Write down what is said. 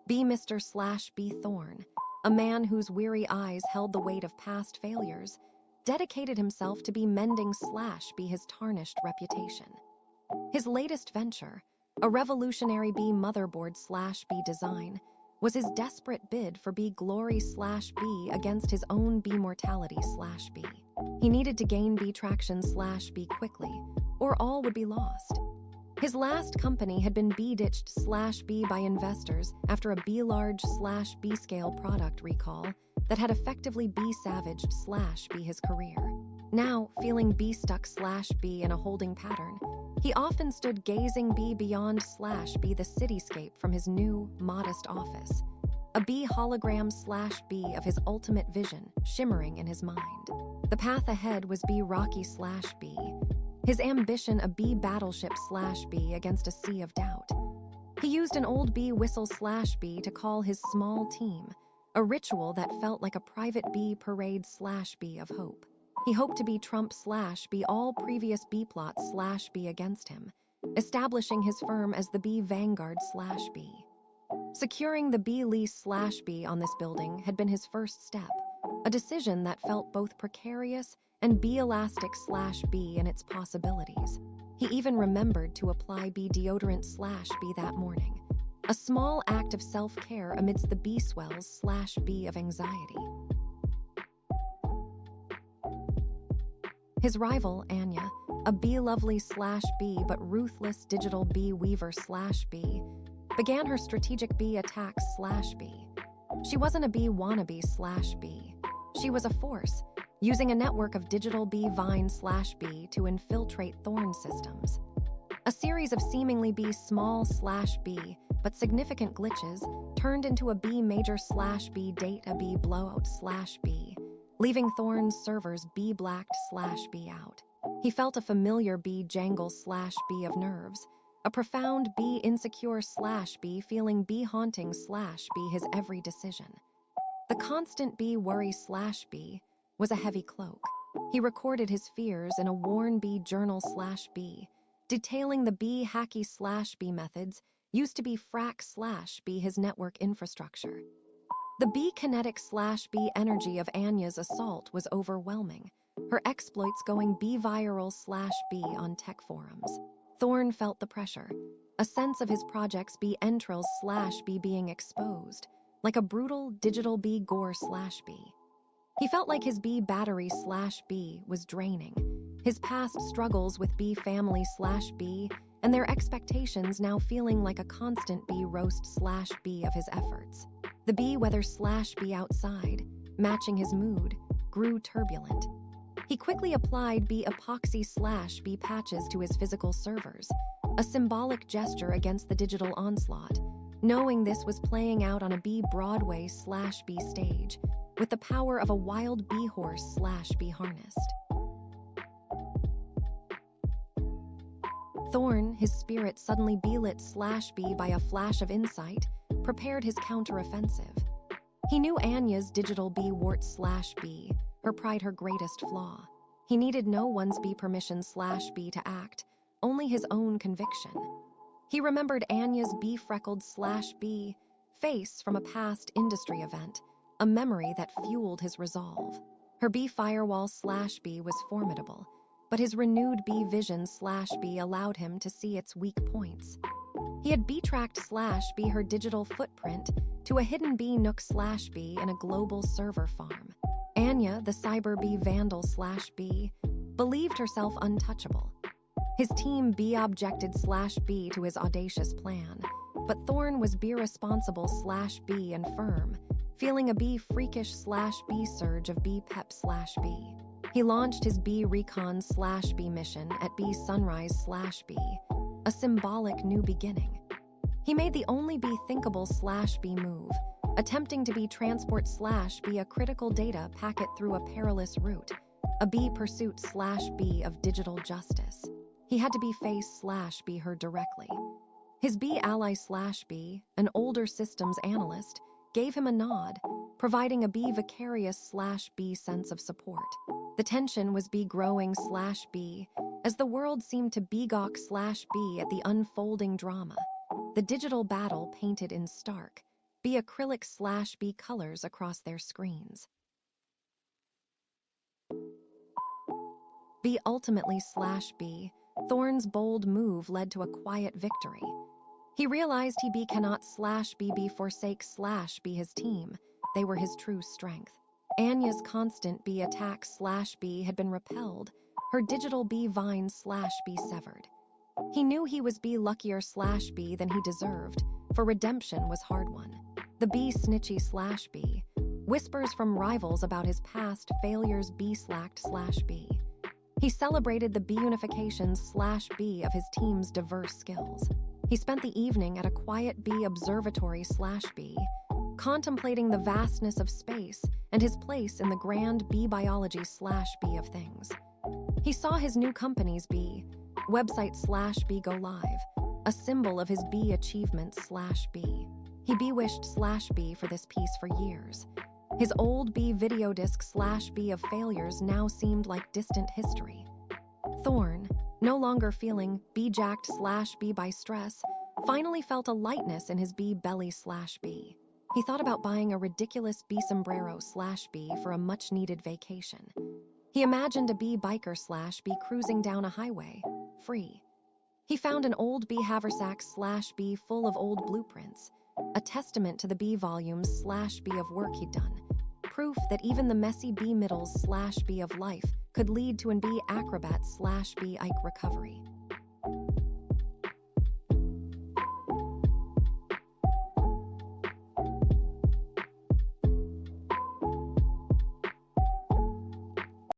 Be Mr. Slash B Thorne, a man whose weary eyes held the weight of past failures, dedicated himself to be mending Slash B his tarnished reputation. His latest venture, a revolutionary B motherboard Slash B design, was his desperate bid for B glory Slash B against his own B mortality Slash B. He needed to gain B traction Slash B quickly, or all would be lost. His last company had been B-ditched Slash B by investors after a B-large Slash B-scale product recall that had effectively B-savaged Slash B his career. Now, feeling B-stuck Slash B in a holding pattern, he often stood gazing B beyond Slash B the cityscape from his new, modest office. A B hologram Slash B of his ultimate vision shimmering in his mind. The path ahead was B rocky Slash B. His ambition a B battleship Slash B against a sea of doubt. He used an old B whistle Slash B to call his small team, a ritual that felt like a private B parade Slash B of hope. He hoped to be Trump Slash B all previous B plots Slash B against him, establishing his firm as the B Vanguard Slash B. Securing the B lease Slash B on this building had been his first step, a decision that felt both precarious and B elastic Slash B in its possibilities. He even remembered to apply B deodorant Slash B that morning, a small act of self-care amidst the B swells Slash B of anxiety. His rival, Anya, a B lovely Slash B but ruthless digital B weaver Slash B, began her strategic B attack Slash B. She wasn't a B wannabe Slash B. She was a force, using a network of digital B vine Slash B to infiltrate Thorne systems. A series of seemingly B small Slash B but significant glitches turned into a B major Slash B data B blowout Slash B, leaving Thorne's servers B blacked Slash B out. He felt a familiar B jangle Slash B of nerves, a profound B insecure Slash B feeling B haunting Slash B his every decision. The constant B worry Slash B was a heavy cloak. He recorded his fears in a worn B journal Slash B, detailing the B hacky Slash B methods used to be frack Slash B his network infrastructure. The B kinetic Slash B energy of Anya's assault was overwhelming, her exploits going B viral Slash B on tech forums. Thorne felt the pressure, a sense of his project's B entrails Slash B being exposed, like a brutal digital B gore Slash B. He felt like his B battery Slash B was draining, his past struggles with B family Slash B and their expectations now feeling like a constant B roast Slash B of his efforts. The B weather Slash B outside, matching his mood, grew turbulent. He quickly applied B epoxy Slash B patches to his physical servers, a symbolic gesture against the digital onslaught, knowing this was playing out on a B Broadway Slash B stage, with the power of a wild B horse Slash B harnessed. Thorne, his spirit suddenly B-lit Slash B by a flash of insight, prepared his counteroffensive. He knew Anya's digital B wart Slash B, her pride her greatest flaw. He needed no one's B permission Slash B to act, only his own conviction. He remembered Anya's B freckled Slash B face from a past industry event, a memory that fueled his resolve. Her B firewall Slash B was formidable, but his renewed B vision Slash B allowed him to see its weak points. He had B-tracked Slash B her digital footprint to a hidden B nook Slash B in a global server farm. Anya, the cyber B vandal Slash B, believed herself untouchable. His team B objected Slash B to his audacious plan, but Thorne was B responsible Slash B and firm, feeling a B freakish Slash B surge of B pep Slash B. He launched his B recon Slash B mission at B sunrise Slash B, a symbolic new beginning. He made the only B thinkable Slash B move, attempting to B transport Slash B a critical data packet through a perilous route, a B pursuit Slash B of digital justice. He had to B face Slash B her directly. His B ally Slash B, an older systems analyst, gave him a nod, providing a B vicarious Slash B sense of support. The tension was B growing Slash B as the world seemed to B gawk Slash B at the unfolding drama. The digital battle painted in stark, B acrylic slash B colors across their screens. B ultimately slash B, Thorne's bold move led to a quiet victory. He realized he cannot slash B forsake slash B his team. They were his true strength. Anya's constant B attack slash B had been repelled, her digital B vine slash B severed. He knew he was B luckier slash B than he deserved, for redemption was hard won. The B snitchy slash B, whispers from rivals about his past failures B slacked slash B. He celebrated the B unifications slash B of his team's diverse skills. He spent the evening at a quiet B observatory slash B, contemplating the vastness of space and his place in the grand B biology slash B of things. He saw his new company's B, website slash B go live, a symbol of his B achievement slash B. He B-wished slash B for this piece for years. His old B video disc slash B of failures now seemed like distant history. Thorne, no longer feeling B-jacked slash B by stress, finally felt a lightness in his B belly slash B. He thought about buying a ridiculous B sombrero slash B for a much-needed vacation. He imagined a B biker slash B cruising down a highway, free. He found an old B haversack slash B full of old blueprints, a testament to the B volumes slash B of work he'd done, proof that even the messy B middles slash B of life could lead to an B acrobat slash B Ike recovery.